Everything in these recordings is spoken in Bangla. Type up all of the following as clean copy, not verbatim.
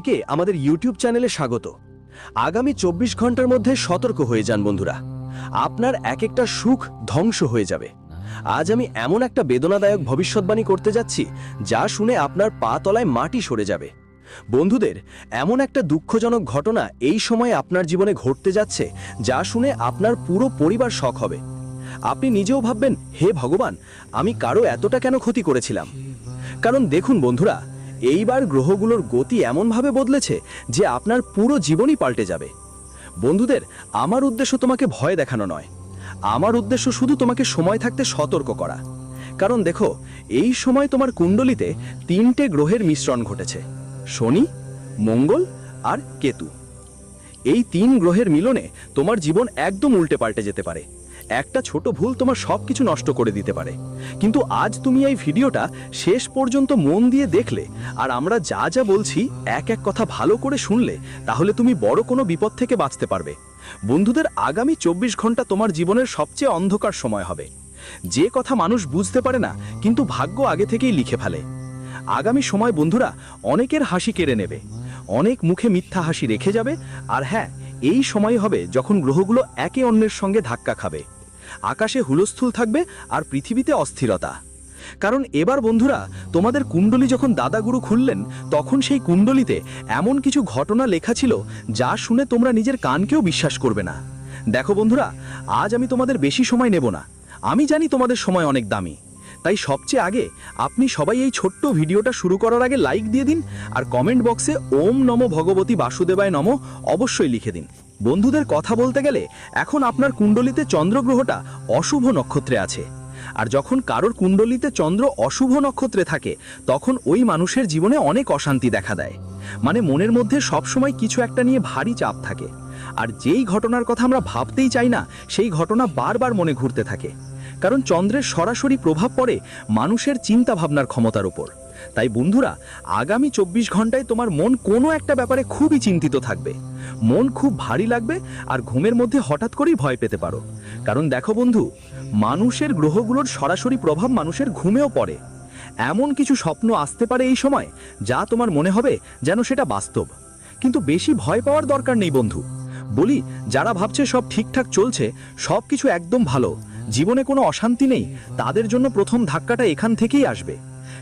সবাইকে আমাদের ইউটিউব চ্যানেলে স্বাগত। আগামী 24 ঘন্টার মধ্যে সতর্ক হয়ে যান বন্ধুরা, আপনার এক একটা সুখ ধ্বংস হয়ে যাবে। আজ আমি এমন একটা বেদনাদায়ক ভবিষ্যৎবাণী করতে যাচ্ছি যা শুনে আপনার পা তলায় মাটি সরে যাবে। বন্ধুদের, এমন একটা দুঃখজনক ঘটনা এই সময়ে আপনার জীবনে ঘটতে যাচ্ছে যা শুনে আপনার পুরো পরিবার শক হবে। আপনি নিজেও ভাববেন, হে ভগবান, আমি কারো এতটা কেন ক্ষতি করেছিলাম। কারণ দেখুন বন্ধুরা, এইবার গ্রহগুলোর গতি এমনভাবে বদলেছে যে আপনার পুরো জীবনই পাল্টে যাবে। বন্ধুদের, আমার উদ্দেশ্য তোমাকে ভয় দেখানো নয়, আমার উদ্দেশ্য শুধু তোমাকে সময় থাকতে সতর্ক করা। কারণ দেখো, এই সময় তোমার কুণ্ডলিতে 3টে গ্রহের মিশ্রণ ঘটেছে: শনি, মঙ্গল আর কেতু। এই 3 গ্রহের মিলনে তোমার জীবন একদম উল্টে পাল্টে যেতে পারে। একটা ছোট ভুল তোমার সবকিছু নষ্ট করে দিতে পারে। কিন্তু আজ তুমি এই ভিডিওটা শেষ পর্যন্ত মন দিয়ে দেখলে আর আমরা যা যা বলছি এক এক কথা ভালো করে শুনলে, তাহলে তুমি বড় কোনো বিপদ থেকে বাঁচতে পারবে। বন্ধুদের, আগামী 24 ঘন্টা তোমার জীবনের সবচেয়ে অন্ধকার সময় হবে। যে কথা মানুষ বুঝতে পারে না, কিন্তু ভাগ্য আগে থেকেই লিখে ফেলে। আগামী সময় বন্ধুরা অনেকের হাসি কেড়ে নেবে, অনেক মুখে মিথ্যা হাসি রেখে যাবে। আর হ্যাঁ, এই সময় হবে যখন গ্রহগুলো একে অন্যের সঙ্গে ধাক্কা খাবে, আকাশে হুলস্থুল থাকবে আর পৃথিবীতে অস্থিরতা। কারণ এবার বন্ধুরা, তোমাদের কুণ্ডলী যখন দাদাগুরু খুললেন, তখন সেই কুণ্ডলিতে এমন কিছু ঘটনা লেখা ছিল যা শুনে তোমরা নিজের কানকেও বিশ্বাস করবে না। দেখো বন্ধুরা, আজ আমি তোমাদের বেশি সময় নেব না। আমি জানি তোমাদের সময় অনেক দামি, তাই সবচেয়ে আগে আপনি সবাই এই ছোট্ট ভিডিওটা শুরু করার আগে লাইক দিয়ে দিন আর কমেন্ট বক্সে ওম নমো ভগবতী বাসুদেবায় নমো অবশ্যই লিখে দিন। বন্ধুদের, কথা বলতে গেলে এখন আপনার কুণ্ডলিতে চন্দ্রগ্রহটা অশুভ নক্ষত্রে আছে। আর যখন কারোর কুণ্ডলিতে চন্দ্র অশুভ নক্ষত্রে থাকে, তখন ওই মানুষের জীবনে অনেক অশান্তি দেখা দেয়। মানে মনের মধ্যে সবসময় কিছু একটা নিয়ে ভারী চাপ থাকে, আর যেই ঘটনার কথা আমরা ভাবতেই চাই না, সেই ঘটনা বারবার মনে ঘুরতে থাকে। কারণ চন্দ্রের সরাসরি প্রভাব পড়ে মানুষের চিন্তা ভাবনার ক্ষমতার উপর। তাই বন্ধুরা, আগামী 24 ঘন্টায় তোমার মন কোনো একটা ব্যাপারে খুবই চিন্তিত থাকবে, মন খুব ভারী লাগবে আর ঘুমের মধ্যে হঠাৎ করেই ভয় পেতে পারো। কারণ দেখো বন্ধু, মানুষের গ্রহগুলোর সরাসরি প্রভাব মানুষের ঘুমেও পড়ে। এমন কিছু স্বপ্ন আসতে পারে এই সময় যা তোমার মনে হবে যেন সেটা বাস্তব। কিন্তু বেশি ভয় পাওয়ার দরকার নেই বন্ধু। বলি, যারা ভাবছে সব ঠিকঠাক চলছে, সব কিছু একদম ভালো, জীবনে কোনো অশান্তি নেই, তাদের জন্য প্রথম ধাক্কাটা এখান থেকেই আসবে।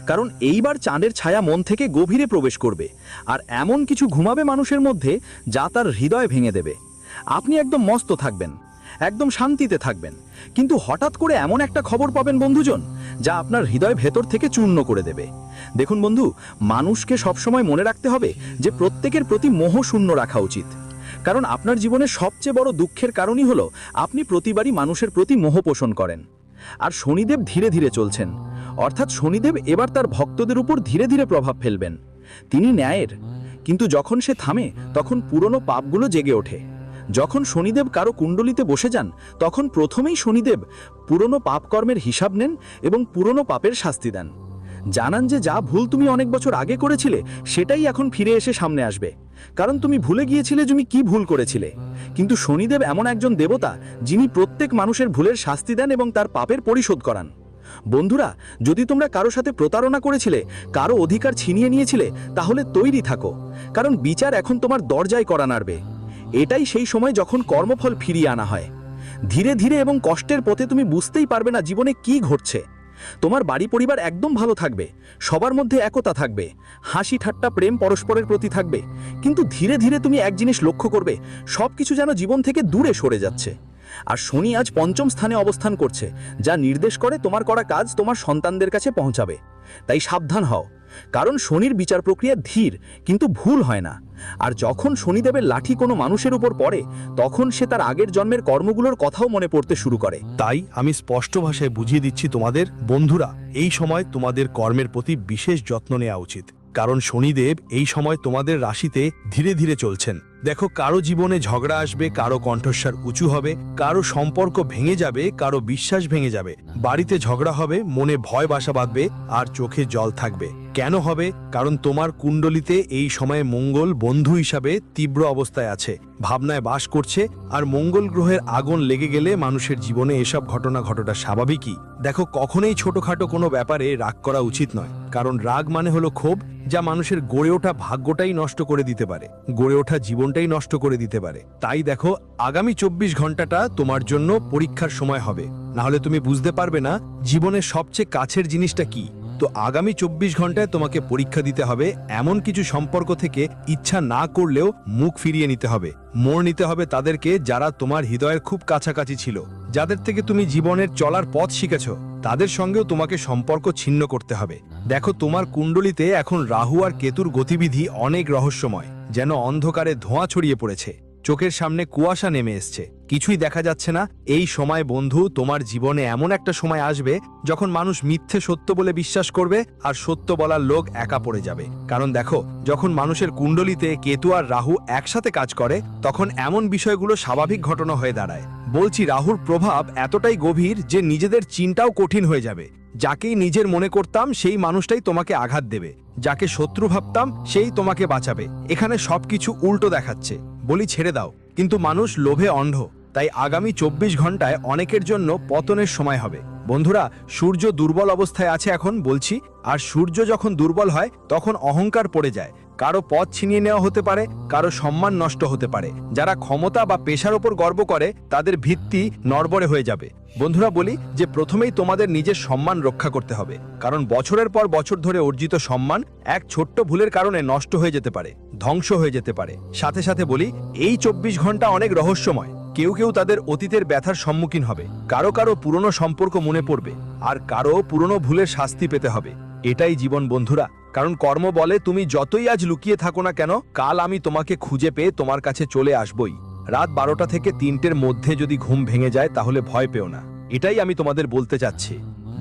কারণ এইবার চাঁদের ছায়া মন থেকে গভীরে প্রবেশ করবে আর এমন কিছু ঘুমাবে মানুষের মধ্যে যা তার হৃদয় ভেঙে দেবে। আপনি একদম মস্ত থাকবেন, একদম শান্তিতে থাকবেন, কিন্তু হঠাৎ করে এমন একটা খবর পাবেন বন্ধুজন যা আপনার হৃদয় ভেতর থেকে চূর্ণ করে দেবে। দেখুন বন্ধু, মানুষকে সবসময় মনে রাখতে হবে যে প্রত্যেকের প্রতি মোহ শূন্য রাখা উচিত। কারণ আপনার জীবনের সবচেয়ে বড় দুঃখের কারণই হলো আপনি প্রতিবারই মানুষের প্রতি মোহ পোষণ করেন। আর শনিদেব ধীরে ধীরে চলছেন, অর্থাৎ শনিদেব এবার তার ভক্তদের উপর ধীরে ধীরে প্রভাব ফেলবেন। তিনি ন্যায়ের, কিন্তু যখন সে থামে তখন পুরনো পাপগুলো জেগে ওঠে। যখন শনিদেব কারো কুণ্ডলিতে বসে যান, তখন প্রথমেই শনিদেব পুরনো পাপকর্মের হিসাব নেন এবং পুরনো পাপের শাস্তি দেন। জানান যে যা ভুল তুমি অনেক বছর আগে করেছিলে সেটাই এখন ফিরে এসে সামনে আসবে। কারণ তুমি ভুলে গিয়েছিলে তুমি কি ভুল করেছিলে। কিন্তু শনিদেব এমন একজন দেবতা যিনি প্রত্যেক মানুষের ভুলের শাস্তি দেন এবং তার পাপের পরিশোধ করান। বন্ধুরা, যদি তোমরা কারো সাথে প্রতারণা করেছিলে, কারো অধিকার ছিনিয়ে নিয়েছিলে, তাহলে তৈরি থাকো, কারণ বিচার এখন তোমার দরজায় করা নাড়বে। এটাই সেই সময় যখন কর্মফল ফিরিয়ে আনা হয়। ধীরে ধীরে এবং কষ্টের পথে তুমি বুঝতেই পারবে না জীবনে কি ঘটছে। তোমার বাড়ি পরিবার একদম ভালো থাকবে, সবার মধ্যে একতা থাকবে, হাসি ঠাট্টা প্রেম পরস্পরের প্রতি থাকবে। কিন্তু ধীরে ধীরে তুমি এক জিনিস লক্ষ্য করবে, সবকিছু যেন জীবন থেকে দূরে সরে যাচ্ছে। আর শনি আজ 5ম স্থানে অবস্থান করছে, যা নির্দেশ করে তোমার করা কাজ তোমার সন্তানদের কাছে পৌঁছাবে। তাই সাবধান হও, কারণ শনির বিচার প্রক্রিয়া ধীর কিন্তু ভুল হয় না। আর যখন শনিদেবের লাঠি কোনো মানুষের উপর পড়ে, তখন সে তার আগের জন্মের কর্মগুলোর কথাও মনে পড়তে শুরু করে। তাই আমি স্পষ্ট ভাষায় বুঝিয়ে দিচ্ছি তোমাদের বন্ধুরা, এই সময় তোমাদের কর্মের প্রতি বিশেষ যত্ন নেওয়া উচিত। কারণ শনিদেব এই সময় তোমাদের রাশিতে ধীরে ধীরে চলছেন। দেখো, কারো জীবনে ঝগড়া আসবে, কারো কণ্ঠস্বর উঁচু হবে, কারো সম্পর্ক ভেঙে যাবে, কারো বিশ্বাস ভেঙে যাবে, বাড়িতে ঝগড়া হবে, মনে ভয় বাসা বাঁধবে আর চোখে জল থাকবে। কেন হবে? কারণ তোমার কুণ্ডলিতে এই সময়ে মঙ্গল বন্ধু হিসাবে তীব্র অবস্থায় আছে, ভাবনায় বাস করছে। আর মঙ্গল গ্রহের আগুন লেগে গেলে মানুষের জীবনে এসব ঘটনা ঘটাটা স্বাভাবিকই। দেখো, কখনোই ছোটখাটো কোনো ব্যাপারে রাগ করা উচিত নয়, কারণ রাগ মানে হলো ক্ষোভ, যা মানুষের গড়ে ওঠা ভাগ্যটাই নষ্ট করে দিতে পারে, গড়ে ওঠা জীবনটাই নষ্ট করে দিতে পারে। তাই দেখো, আগামী 24 ঘন্টাটা তোমার জন্য পরীক্ষার সময় হবে, না হলে তুমি বুঝতে পারবে না জীবনের সবচেয়ে কাছের জিনিসটা কি। তো আগামী 24 ঘন্টায় তোমাকে পরীক্ষা দিতে হবে, এমন কিছু সম্পর্ক থেকে ইচ্ছা না করলেও মুখ ফিরিয়ে নিতে হবে। মোড় নিতে হবে তাদেরকে যারা তোমার হৃদয়ের খুব কাছাকাছি ছিল, যাদের থেকে তুমি জীবনের চলার পথ শিখেছ, তাদের সঙ্গেও তোমাকে সম্পর্ক ছিন্ন করতে হবে। দেখো, তোমার কুণ্ডলিতে এখন রাহু আর কেতুর গতিবিধি অনেক রহস্যময়, যেন অন্ধকারে ধোঁয়া ছড়িয়ে পড়েছে, চোখের সামনে কুয়াশা নেমে এসছে, কিছুই দেখা যাচ্ছে না। এই সময় বন্ধু, তোমার জীবনে এমন একটা সময় আসবে যখন মানুষ মিথ্যে সত্য বলে বিশ্বাস করবে আর সত্য বলার লোক একা পড়ে যাবে। কারণ দেখো, যখন মানুষের কুণ্ডলিতে কেতু আর রাহু একসাথে কাজ করে, তখন এমন বিষয়গুলো স্বাভাবিক ঘটনা হয়ে দাঁড়ায়। বলছি, রাহুর প্রভাব এতটাই গভীর যে নিজেদের চিন্তাও কঠিন হয়ে যাবে। যাকেই নিজের মনে করতাম সেই মানুষটাই তোমাকে আঘাত দেবে, যাকে শত্রু ভাবতাম সেই তোমাকে বাঁচাবে। এখানে সবকিছু উল্টো দেখাচ্ছে। বলি, ছেড়ে দাও, কিন্তু মানুষ লোভে অন্ধ। তাই আগামী 24 ঘন্টায় অনেকের জন্য পতনের সময় হবে। বন্ধুরা, সূর্য দুর্বল অবস্থায় আছে এখন বলছি, আর সূর্য যখন দুর্বল হয় তখন অহংকার পড়ে যায়। কারো পথ ছিনিয়ে নেওয়া হতে পারে, কারো সম্মান নষ্ট হতে পারে। যারা ক্ষমতা বা পেশার ওপর গর্ব করে তাদের ভিত্তি নড়বড়ে হয়ে যাবে। বন্ধুরা, বলি যে প্রথমেই তোমাদের নিজের সম্মান রক্ষা করতে হবে, কারণ বছরের পর বছর ধরে অর্জিত সম্মান এক ছোট্ট ভুলের কারণে নষ্ট হয়ে যেতে পারে, ধ্বংস হয়ে যেতে পারে। সাথে সাথে বলি, এই 24 ঘন্টা অনেক রহস্যময়। কেউ কেউ তাদের অতীতের ব্যথার সম্মুখীন হবে, কারো কারো পুরনো সম্পর্ক মনে পড়বে, আর কারো পুরনো ভুলের শাস্তি পেতে হবে। এটাই জীবন বন্ধুরা, কারণ কর্ম বলে তুমি যতই আজ লুকিয়ে থাকো না কেন, কাল আমি তোমাকে খুঁজে পেয়ে তোমার কাছে চলে আসবই। রাত 12টা থেকে 3টের মধ্যে যদি ঘুম ভেঙে যায় তাহলে ভয় পেও না। এটাই আমি তোমাদের বলতে চাচ্ছি।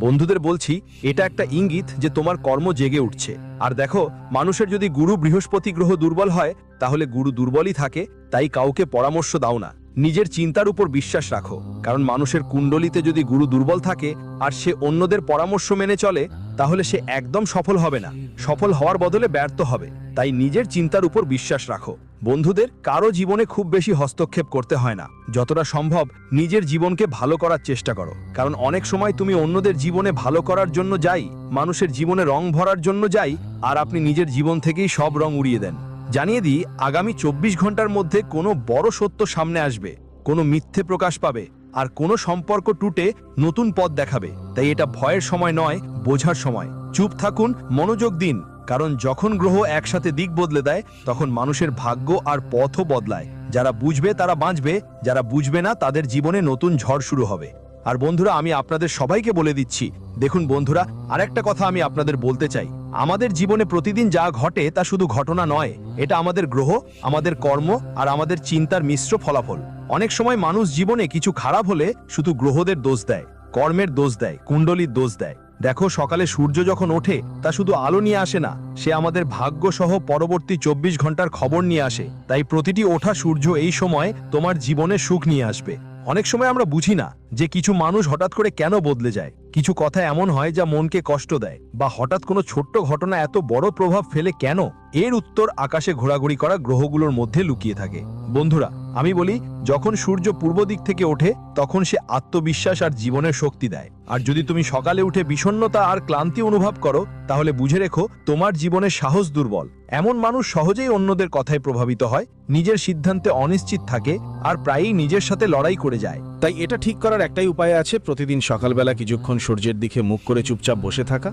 বন্ধুদের বলছি, এটা একটা ইঙ্গিত যে তোমার কর্ম জেগে উঠছে। আর দেখো, মানুষের যদি গুরু বৃহস্পতি গ্রহ দুর্বল হয় তাহলে গুরু দুর্বলই থাকে। তাই কাউকে পরামর্শ দাও না, নিজের চিন্তার উপর বিশ্বাস রাখো। কারণ মানুষের কুণ্ডলিতে যদি গুরু দুর্বল থাকে আর সে অন্যদের পরামর্শ মেনে চলে, তাহলে সে একদম সফল হবে না, সফল হওয়ার বদলে ব্যর্থ হবে। তাই নিজের চিন্তার উপর বিশ্বাস রাখো। বন্ধুদের, কারো জীবনে খুব বেশি হস্তক্ষেপ করতে হয় না, যতটা সম্ভব নিজের জীবনকে ভালো করার চেষ্টা করো। কারণ অনেক সময় তুমি অন্যদের জীবনে ভালো করার জন্য যাই, মানুষের জীবনে রং ভরার জন্য যাই, আর আপনি নিজের জীবন থেকেই সব রং উড়িয়ে দেন। জানিয়ে দিই, আগামী 24 ঘন্টার মধ্যে কোনো বড় সত্য সামনে আসবে, কোনো মিথ্যে প্রকাশ পাবে, আর কোনো সম্পর্ক টুটে নতুন পথ দেখাবে। তাই এটা ভয়ের সময় নয়, বোঝার সময়। চুপ থাকুন, মনোযোগ দিন, কারণ যখন গ্রহ একসাথে দিক বদলে দেয় তখন মানুষের ভাগ্য আর পথও বদলায়। যারা বুঝবে তারা বাঁচবে, যারা বুঝবে না তাদের জীবনে নতুন ঝড় শুরু হবে। আর বন্ধুরা, আমি আপনাদের সবাইকে বলে দিচ্ছি, দেখুন বন্ধুরা, আরেকটা কথা আমি আপনাদের বলতে চাই। আমাদের জীবনে প্রতিদিন যা ঘটে তা শুধু ঘটনা নয়, এটা আমাদের গ্রহ, আমাদের কর্ম আর আমাদের চিন্তার মিশ্র ফলাফল। অনেক সময় মানুষ জীবনে কিছু খারাপ হলে শুধু গ্রহদের দোষ দেয়, কর্মের দোষ দেয়, কুণ্ডলীর দোষ দেয়। দেখো, সকালে সূর্য যখন ওঠে তা শুধু আলো নিয়ে আসে না, সে আমাদের ভাগ্য সহ পরবর্তী 24 ঘন্টার খবর নিয়ে আসে। তাই প্রতিটি ওঠা সূর্য এই সময় তোমার জীবনে সুখ নিয়ে আসবে। অনেক সময় আমরা বুঝি না যে কিছু মানুষ হঠাৎ করে কেন বদলে যায়, কিছু কথা এমন হয় যা মনকে কষ্ট দেয়, বা হঠাৎ কোনো ছোট্ট ঘটনা এত বড় প্রভাব ফেলে কেন, এর উত্তর আকাশে ঘোরাঘুরি করা গ্রহগুলোর মধ্যে লুকিয়ে থাকে। বন্ধুরা, আমি বলি, যখন সূর্য পূর্ব দিক থেকে ওঠে তখন সে আত্মবিশ্বাস আর জীবনের শক্তি দেয়। আর যদি তুমি সকালে উঠে বিষণ্ণতা আর ক্লান্তি অনুভব করো, তাহলে বুঝে রেখো তোমার জীবনের সাহস দুর্বল। এমন মানুষ সহজেই অন্যদের কথায় প্রভাবিত হয়, নিজের সিদ্ধান্তে অনিশ্চিত থাকে, আর প্রায়ই নিজের সাথে লড়াই করে যায়। তাই এটা ঠিক করার একটাই উপায় আছে, প্রতিদিন সকালবেলা কিছুক্ষণ সূর্যের দিকে মুখ করে চুপচাপ বসে থাকা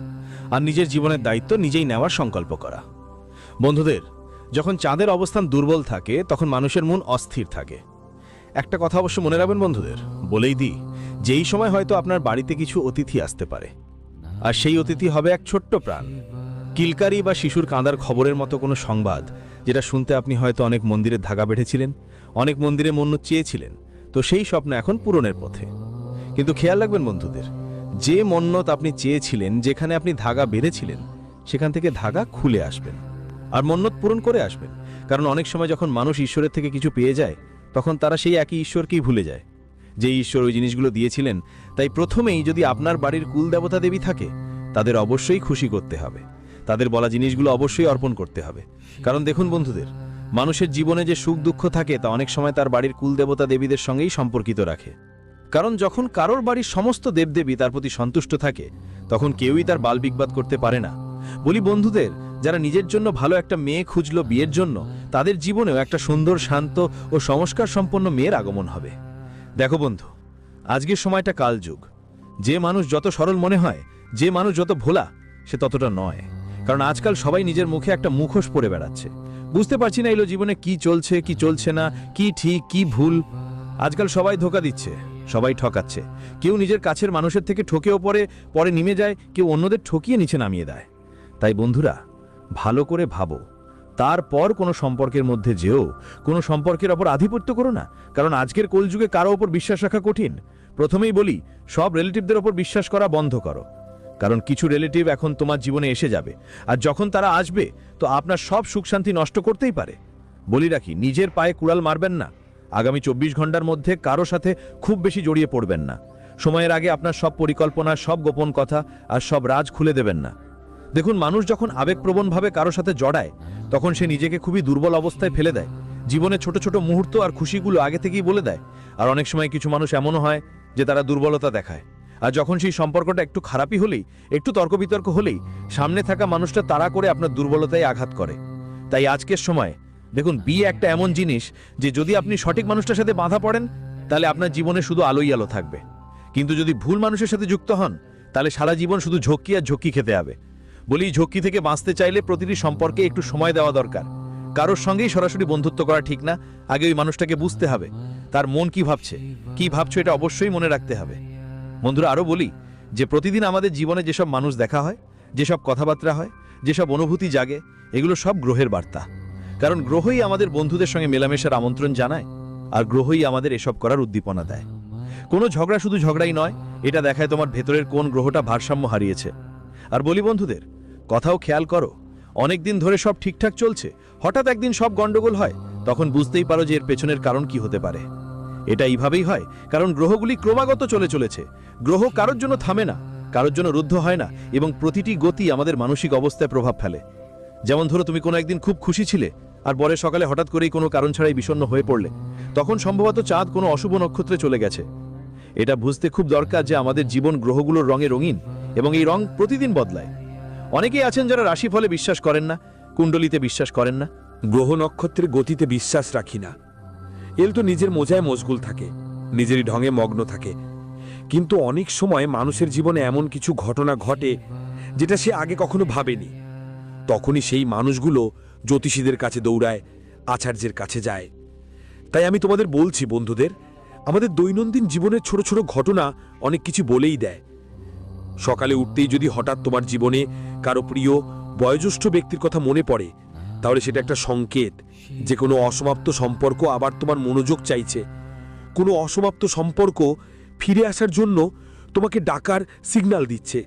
আর নিজের জীবনের দায়িত্ব নিজেই নেওয়ার সংকল্প করা। বন্ধুদের, যখন চাঁদের অবস্থান দুর্বল থাকে তখন মানুষের মন অস্থির থাকে। একটা কথা অবশ্য মনে রাখবেন বন্ধুদের, বলেই দিই, যেই সময় হয়তো আপনার বাড়িতে কিছু অতিথি আসতে পারে, আর সেই অতিথি হবে এক ছোট্ট প্রাণ, কিলকারি বা শিশুর কাঁদার খবরের মতো কোনো সংবাদ, যেটা শুনতে আপনি হয়তো অনেক মন্দিরের ধাগা বেঁধেছিলেন, অনেক মন্দিরে মন্নত চেয়েছিলেন, তো সেই স্বপ্ন এখন পূরণের পথে। কিন্তু খেয়াল রাখবেন বন্ধুদের, যে মন্নত আপনি চেয়েছিলেন, যেখানে আপনি ধাগা বেঁধেছিলেন, সেখান থেকে ধাগা খুলে আসবেন আর মন্নত পূরণ করে আসবেন। কারণ অনেক সময় যখন মানুষ ঈশ্বরের থেকে কিছু পেয়ে যায়, তখন তারা সেই একই ঈশ্বরকেই ভুলে যায়, যে ঈশ্বর ওই জিনিসগুলো দিয়েছিলেন। তাই প্রথমেই যদি আপনার বাড়ির কুল দেবতা দেবী থাকে, তাদের অবশ্যই খুশি করতে হবে, তাদের বলা জিনিসগুলো অবশ্যই অর্পণ করতে হবে। কারণ দেখুন বন্ধুদের, মানুষের জীবনে যে সুখ দুঃখ থাকে তা অনেক সময় তার বাড়ির কুলদেবতা দেবীদের সঙ্গেই সম্পর্কিত রাখে। কারণ যখন কারোর বাড়ির সমস্ত দেবদেবী তার প্রতি সন্তুষ্ট থাকে, তখন কেউই তার বাল বিবাদ করতে পারে না। বলি বন্ধুদের, যারা নিজের জন্য ভালো একটা মেয়ে খুঁজলো বিয়ের জন্য, তাদের জীবনেও একটা সুন্দর, শান্ত ও সংস্কার সম্পন্ন মেয়ের আগমন হবে। দেখো বন্ধু, আজকের সময়টা কালযুগ। যে মানুষ যত সরল মনে হয়, যে মানুষ যত ভোলা, সে ততটা নয়। কারণ আজকাল সবাই নিজের মুখে একটা মুখোশ পরে বেড়াচ্ছে। বুঝতে পারছি না এলো জীবনে কি চলছে কি চলছে না, কি ঠিক কি ভুল। আজকাল সবাই ধোকা দিচ্ছে, সবাই ঠকাচ্ছে। কেউ নিজের কাছের মানুষের থেকে ঠকেও পরে নেমে যায়, কেউ অন্যদের ঠকিয়ে নিচে নামিয়ে দেয়। তাই বন্ধুরা, ভালো করে ভাবো, তারপর কোনো সম্পর্কের মধ্যে যেও। কোনো সম্পর্কের ওপর আধিপত্য করো না, কারণ আজকের কলযুগে কারো ওপর বিশ্বাস রাখা কঠিন। প্রথমেই বলি, সব রিলেটিভদের ওপর বিশ্বাস করা বন্ধ করো। কারণ কিছু রিলেটিভ এখন তোমার জীবনে এসে যাবে, আর যখন তারা আসবে তো আপনার সব সুখ শান্তি নষ্ট করতেই পারে। বলি রাখি, নিজের পায়ে কুড়াল মারবেন না। আগামী 24 ঘন্টার মধ্যে কারো সাথে খুব বেশি জড়িয়ে পড়বেন না। সময়ের আগে আপনার সব পরিকল্পনা, সব গোপন কথা আর সব রাজ খুলে দেবেন না। দেখুন, মানুষ যখন আবেগপ্রবণভাবে কারো সাথে জড়ায়, তখন সে নিজেকে খুবই দুর্বল অবস্থায় ফেলে দেয়। জীবনে ছোট ছোট মুহূর্ত আর খুশিগুলো আগে থেকেই বলে দেয়। আর অনেক সময় কিছু মানুষ এমনও হয় যে তারা দুর্বলতা দেখায়। আর যখন সেই সম্পর্কটা একটু খারাপই হলেই, একটু তর্ক বিতর্ক হলেই, সামনে থাকা মানুষটা তাড়া করে আপনার দুর্বলতায় আঘাত করে। তাই আজকের সময় দেখুন, বিয়ে একটা এমন জিনিস যে যদি আপনি সঠিক মানুষটার সাথে বাঁধা পড়েন, তাহলে আপনার জীবনে শুধু আলোই আলো থাকবে। কিন্তু যদি ভুল মানুষের সাথে যুক্ত হন, তাহলে সারা জীবন শুধু ঝক্কি আর ঝক্কি খেতে হবে। বলি, ঝক্কি থেকে বাঁচতে চাইলে প্রতিটি সম্পর্কে একটু সময় দেওয়া দরকার। কারোর সঙ্গেই সরাসরি বন্ধুত্ব করা ঠিক না। আগে ওই মানুষটাকে বুঝতে হবে, তার মন কি ভাবছো এটা অবশ্যই মনে রাখতে হবে। বন্ধুরা, আরও বলি যে প্রতিদিন আমাদের জীবনে যেসব মানুষ দেখা হয়, যেসব কথাবার্তা হয়, যেসব অনুভূতি জাগে, এগুলো সব গ্রহের বার্তা। কারণ গ্রহই আমাদের বন্ধুদের সঙ্গে মেলামেশার আমন্ত্রণ জানায়, আর গ্রহই আমাদের এসব করার উদ্দীপনা দেয়। কোনো ঝগড়া শুধু ঝগড়াই নয়, এটা দেখায় তোমার ভেতরের কোন গ্রহটা ভারসাম্য হারিয়েছে। আর বলি বন্ধুদের, কথাও খেয়াল করো, অনেক দিন ধরে সব ঠিকঠাক চলছে, হঠাৎ একদিন সব গন্ডগোল হয়, তখন বুঝতেই পারো যে এর পেছনের কারণ কি হতে পারে। এটা এইভাবেই হয় কারণ গ্রহগুলি ক্রমাগত চলেছে। গ্রহ কারোর জন্য থামে না, কারোর জন্য রুদ্ধ হয় না, এবং প্রতিটি গতি আমাদের মানসিক অবস্থায় প্রভাব ফেলে। যেমন ধরো, তুমি কোনো একদিন খুব খুশি ছিলে, আর পরে সকালে হঠাৎ করেই কোনো কারণ ছাড়াই বিষণ্ণ হয়ে পড়লে, তখন সম্ভবত চাঁদ কোনো অশুভ নক্ষত্রে চলে গেছে। এটা বুঝতে খুব দরকার যে আমাদের জীবন গ্রহগুলোর রঙে রঙিন, এবং এই রং প্রতিদিন বদলায়। অনেকেই আছেন যারা রাশিফলে বিশ্বাস করেন না, কুণ্ডলিতে বিশ্বাস করেন না। গ্রহ নক্ষত্রের গতিতে বিশ্বাস রাখি না। এল তো নিজের মোজায় মশগুল থাকে, নিজেরই ঢঙে মগ্ন থাকে। কিন্তু অনেক সময় মানুষের জীবনে এমন কিছু ঘটনা ঘটে যেটা সে আগে কখনো ভাবেনি। তখনই সেই মানুষগুলো জ্যোতিষীদের কাছে দৌড়ায়, আচার্যের কাছে যায়। তাই আমি তোমাদের বলছি বন্ধুদের, আমাদের দৈনন্দিন জীবনের ছোট ছোট ঘটনা অনেক কিছু বলেই দেয়। সকালে উঠতেই যদি হঠাৎ তোমার জীবনে কারো প্রিয় বয়োজ্যেষ্ঠ ব্যক্তির কথা মনে পড়ে, তাহলে সেটা একটা সংকেত যে কোনো অসমাপ্ত সম্পর্ক আবার তোমার মনোযোগ চাইছে। কোনো অসমাপ্ত সম্পর্ক ফিরে আসার জন্য তোমাকে ডাকার সিগন্যাল দিচ্ছে।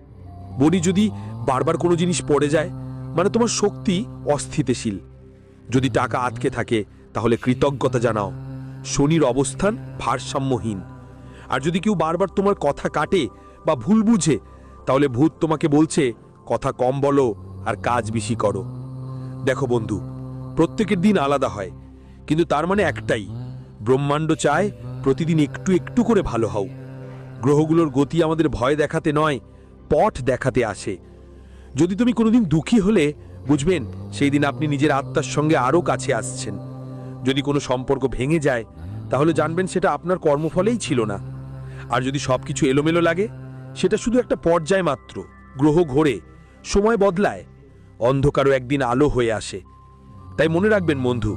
বডি যদি বারবার কোনো জিনিস পড়ে যায়, মানে তোমার শক্তি অস্থিতিশীল। যদি টাকা আটকে থাকে, তাহলে কৃতজ্ঞতা জানাও, শনির অবস্থান ভারসাম্যহীন। আর যদি কেউ বারবার তোমার কথা কাটে বা ভুল বুঝে, তাহলে ভূত তোমাকে বলছে কথা কম বলো আর কাজ বেশি করো। দেখো বন্ধু, প্রত্যেকের দিন আলাদা হয়, কিন্তু তার মানে একটাই, ব্রহ্মাণ্ড চায় প্রতিদিন একটু একটু করে ভালো হও। গ্রহগুলোর গতি আমাদের ভয় দেখাতে নয়, পথ দেখাতে আসে। যদি তুমি কোনোদিন দুঃখী হলে, বুঝবেন সেই দিন আপনি নিজের আত্মার সঙ্গে আরও কাছে আসছেন। যদি কোনো সম্পর্ক ভেঙে যায়, তাহলে জানবেন সেটা আপনার কর্মফলেই ছিল না। আর যদি সবকিছু এলোমেলো লাগে, সেটা শুধু একটা পর্যায় মাত্র। গ্রহ ঘোরে, সময় বদলায়, অন্ধকারও একদিন আলো হয়ে আসে। তাই মনে রাখবেন বন্ধু,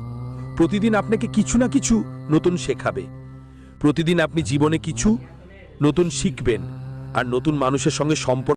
প্রতিদিন আপনাকে কিছু না কিছু নতুন শেখাবে। প্রতিদিন আপনি জীবনে কিছু নতুন শিখবেন, আর নতুন মানুষের সঙ্গে সম্পর্ক